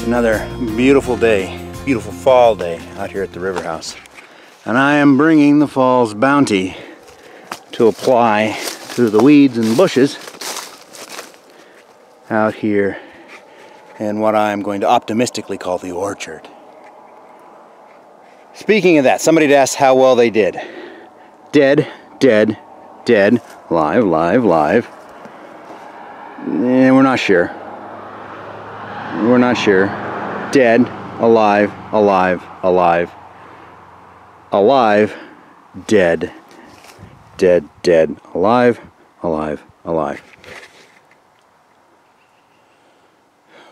It's another beautiful day, beautiful fall day out here at the river house. And I am bringing the fall's bounty to apply to the weeds and bushes out here in what I'm going to optimistically call the orchard. Speaking of that, somebody asked how well they did. Dead, dead, dead, live, live, live. We're not sure. We're not sure. Dead, alive, alive, alive, alive, dead, dead, dead, alive, alive, alive.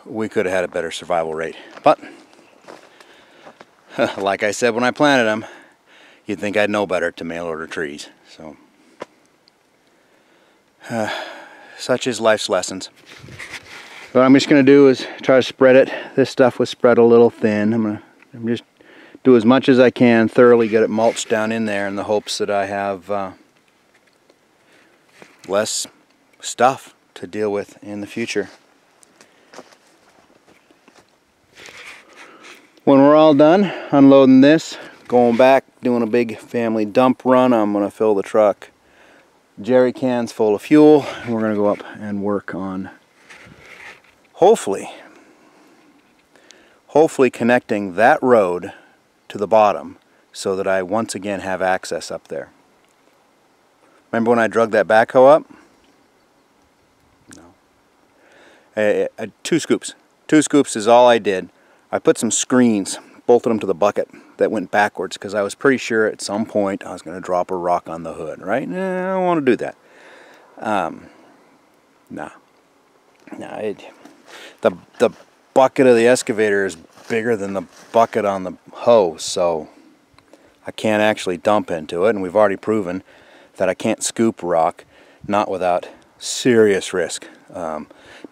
We could have had a better survival rate, but like I said when I planted them, you'd think I'd know better to mail order trees. So such is life's lessons. What I'm just going to do is try to spread it. This stuff was spread a little thin. I'm just do as much as I can, thoroughly get it mulched down in there in the hopes that I have less stuff to deal with in the future. When we're all done unloading this, going back, doing a big family dump run, I'm going to fill the truck, jerry cans full of fuel, and we're going to go up and work on hopefully connecting that road to the bottom so that I once again have access up there. Remember when I drug that backhoe up? No. 2 scoops. 2 scoops is all I did. I put some screens, bolted them to the bucket that went backwards because I was pretty sure at some point I was going to drop a rock on the hood, right? I don't want to do that. The bucket of the excavator is bigger than the bucket on the hoe, so I can't actually dump into it, and we've already proven that I can't scoop rock, not without serious risk.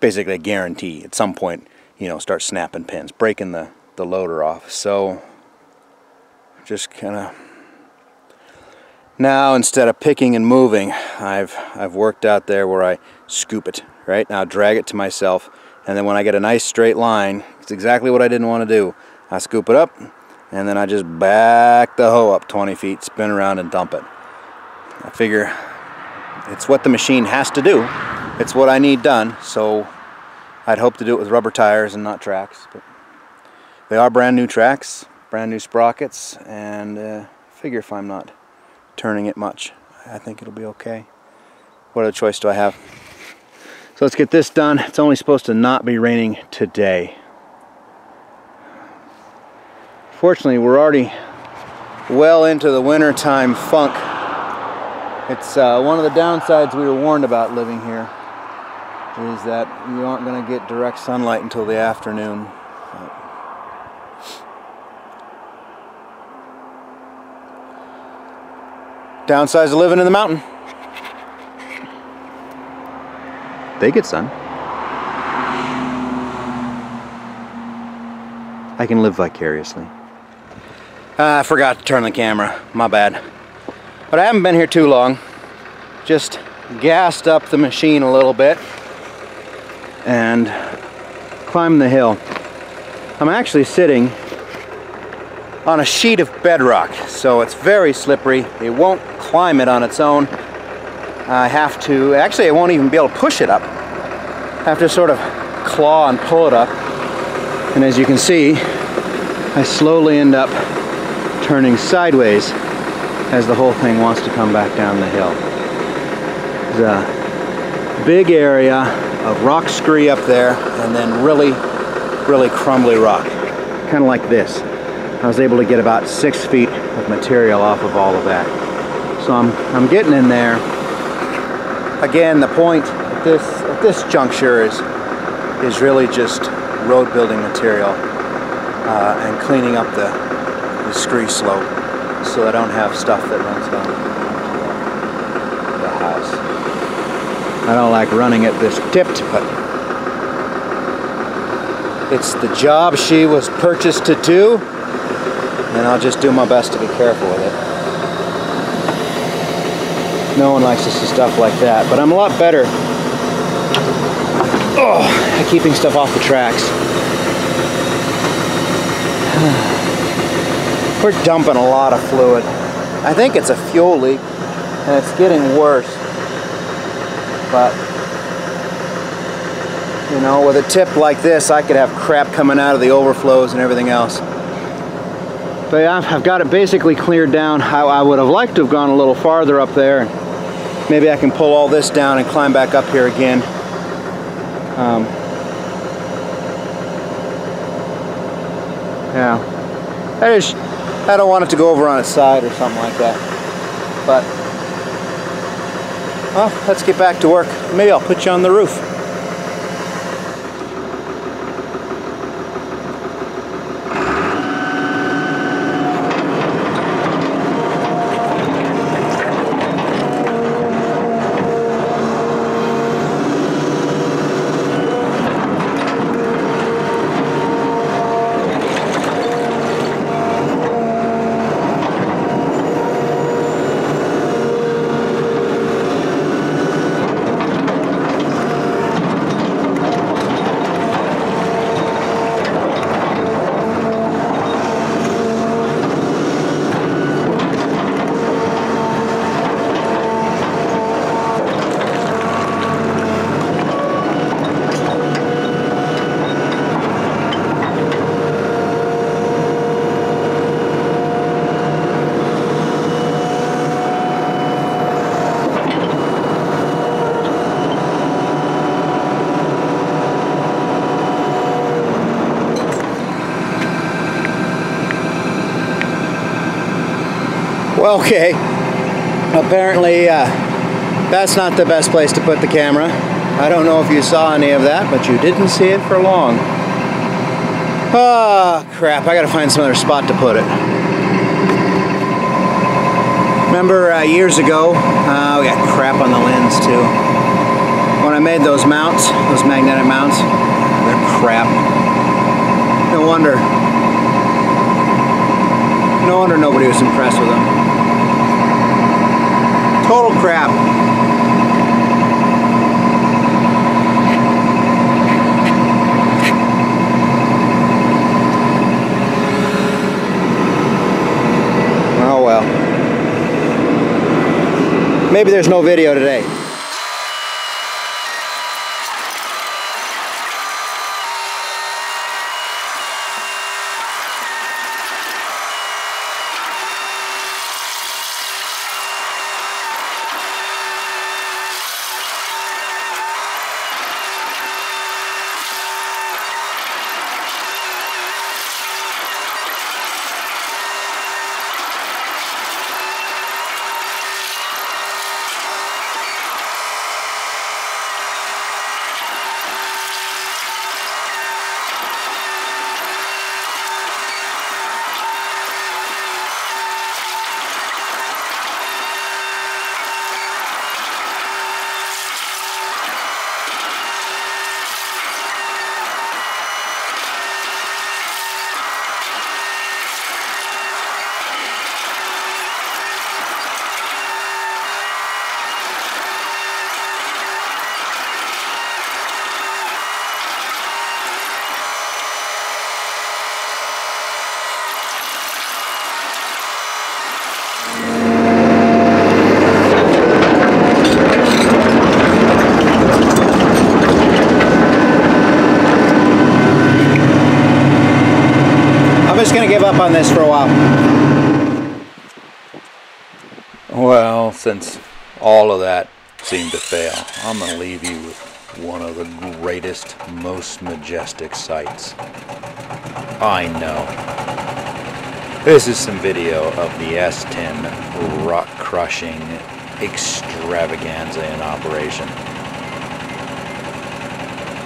Basically a guarantee at some point, you know, start snapping pins, breaking the loader off. So just kind of now, instead of picking and moving, I've worked out there where I scoop it, right? Now drag it to myself, and then when I get a nice straight line, it's exactly what I didn't want to do. I scoop it up, and then I just back the hoe up 20 feet, spin around and dump it. I figure it's what the machine has to do. It's what I need done, so I'd hope to do it with rubber tires and not tracks. But they are brand new tracks, brand new sprockets, and figure if I'm not turning it much, I think it'll be okay. What other choice do I have? So let's get this done. It's only supposed to not be raining today. Fortunately, we're already well into the wintertime funk. It's one of the downsides we were warned about living here, is that you aren't going to get direct sunlight until the afternoon. Downsides of living in the mountain. They get sun. I can live vicariously. I forgot to turn the camera. My bad. But I haven't been here too long. Just gassed up the machine a little bit and climbed the hill. I'm actually sitting on a sheet of bedrock, so it's very slippery. It won't climb it on its own. I have to, actually I won't even be able to push it up. I have to sort of claw and pull it up. And as you can see, I slowly end up turning sideways as the whole thing wants to come back down the hill. There's a big area of rock scree up there, and then really, really crumbly rock. Kind of like this. I was able to get about 6 feet of material off of all of that. So I'm getting in there. Again, the point at this juncture is really just road building material and cleaning up the scree slope so I don't have stuff that runs down the house. I don't like running it this tipped, but it's the job she was purchased to do, and I'll just do my best to be careful with it. No one likes to see stuff like that, but I'm a lot better at keeping stuff off the tracks. We're dumping a lot of fluid. I think it's a fuel leak, and it's getting worse. But, you know, with a tip like this, I could have crap coming out of the overflows and everything else. But yeah, I've got it basically cleared down. I would have liked to have gone a little farther up there. And maybe I can pull all this down and climb back up here again. Yeah. I don't want it to go over on its side or something like that. But, well, let's get back to work. Maybe I'll put you on the roof. Okay, apparently that's not the best place to put the camera. I don't know if you saw any of that, but you didn't see it for long. Ah, crap, I gotta find some other spot to put it. Remember years ago, we got crap on the lens too. When I made those mounts, those magnetic mounts, they're crap. No wonder nobody was impressed with them. Total crap. Oh well. Maybe there's no video today. Up on this for a while. Well, since all of that seemed to fail, I'm going to leave you with one of the greatest, most majestic sights I know. This is some video of the S10 rock crushing extravaganza in operation.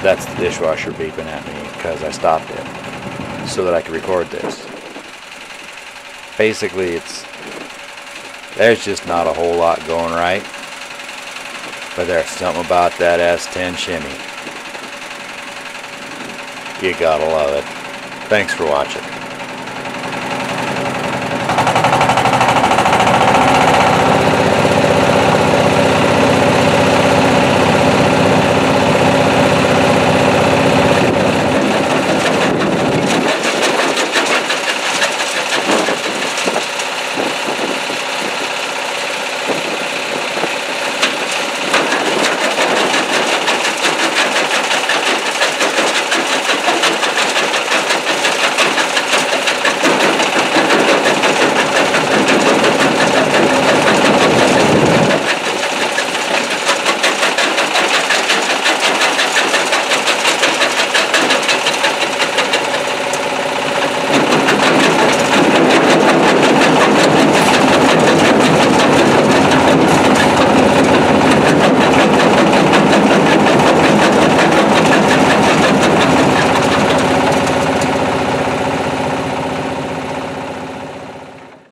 That's the dishwasher beeping at me because I stopped it so that I could record this. Basically, there's just not a whole lot going right, but there's something about that S10 shimmy. You gotta love it. Thanks for watching.